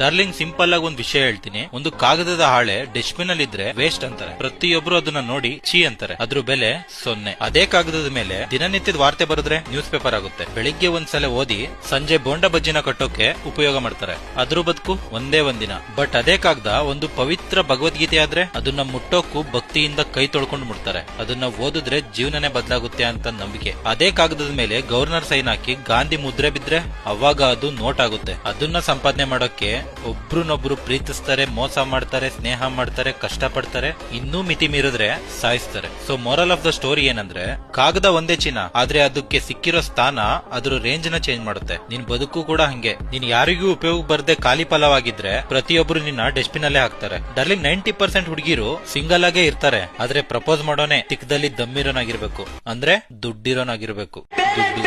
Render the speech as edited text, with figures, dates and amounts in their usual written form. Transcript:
Darling, simple ಆಗಿ ಒಂದ್ ವಿಷಯ ಹೇಳ್ತೀನಿ. ಒಂದು ಕಾಗದದ ಹಾಳೆ ಡಸ್ಟ್ಬಿನ್ ಅಲ್ಲಿ ಇದ್ರೆ ವೇಸ್ಟ್ ಅಂತಾರೆ. ಪ್ರತಿಯೊಬ್ರು ಅದನ್ನ ನೋಡಿ ಚೀ ಅಂತಾರೆ. ಅದ್ರ ಬೆಲೆ 0. ಅದೇ ಕಾಗದದ ಮೇಲೆ ದಿನನಿತ್ಯದ ವಾರ್ತೆ ಬರೆದ್ರೆ ನ್ಯೂಸ್ ಪೇಪರ್ ಆಗುತ್ತೆ. ಬೆಳಿಗ್ಗೆ ಒಂದ್ಸಲ ಓದಿ ಸಂಜೆ ಬೋಂಡ ಬಜ್ಜಿನ ಕಟ್ಟೋಕೆ ಉಪಯೋಗ ಮಾಡ್ತಾರೆ. ಅದ್ರ ಬದುಕು ಒಂದೇ ಒಂದಿನ. ಬಟ್ ಅದೇ ಕಾಗದ ಒಂದು ಪವಿತ್ರ ಭಗವದ್ಗೀತೆ ಆದ್ರೆ ಅದನ್ನ ಮುಟ್ಟೋಕು ಭಕ್ತಿಯಿಂದ ಕೈ ತೊಳ್ಕೊಂಡು ಮುಡ್ತಾರೆ. ಅದನ್ನ ಓದಿದ್ರೆ ಜೀವನನೇ ಬದಲಾಗುತ್ತೆ ಅಂತ ನಂಬಿಕೆ. ಅದೇ ಕಾಗದದ ಮೇಲೆ ಗವರ್ನರ್ ಸೈನ್ ಹಾಕಿ ಗಾಂಧಿ ಮುದ್ರೆ ಬಿದ್ರೆ ಅವಾಗ ಅದು ನೋಟ್ ಆಗುತ್ತೆ. ಅದನ್ನ ಸಂಪಾದನೆ ಮಾಡೋಕೆ ಒಬ್ರನ್ನೊಬ್ರು ಪ್ರೀತಿಸ್ತಾರೆ, ಮೋಸ ಮಾಡ್ತಾರೆ, ಸ್ನೇಹ ಮಾಡ್ತಾರೆ, ಕಷ್ಟ ಪಡ್ತಾರೆ, ಇನ್ನೂ ಮಿತಿ ಮೀರಿದ್ರೆ ಸಾಯಿಸ್ತಾರೆ. So moral of the story ಏನಂದ್ರೆ, ಕಾಗದ ಒಂದೇ ಚಿನ್ನ, ಆದ್ರೆ ಅದಕ್ಕೆ ಸಿಕ್ಕಿರೋ ಸ್ಥಾನ ಅದ್ರ ರೇಂಜ್ ನ ಚೇಂಜ್ ಮಾಡುತ್ತೆ. ನಿನ್ ಬದುಕು ಕೂಡ ಹಂಗೆ. ನೀನ್ ಯಾರಿಗೂ ಉಪಯೋಗ ಬರ್ದೆ ಖಾಲಿ ಫಲವಾಗಿದ್ರೆ ಪ್ರತಿಯೊಬ್ರು ನಿನ್ನ ಡಸ್ಟ್ಬಿನ್ ಅಲ್ಲೇ ಹಾಕ್ತಾರೆ. ಡಾರ್ಲಿಂಗ್, 90% ಹುಡುಗಿರು ಸಿಂಗಲ್ ಆಗೇ ಇರ್ತಾರೆ, ಆದ್ರೆ ಪ್ರಪೋಸ್ ಮಾಡೋನೆ ತಿಕ್ಕದಲ್ಲಿ ದಮ್ಮಿರೋನಾಗಿರ್ಬೇಕು, ಅಂದ್ರೆ ದುಡ್ಡಿರೋನಾಗಿರ್ಬೇಕು. ದುಡ್ಡು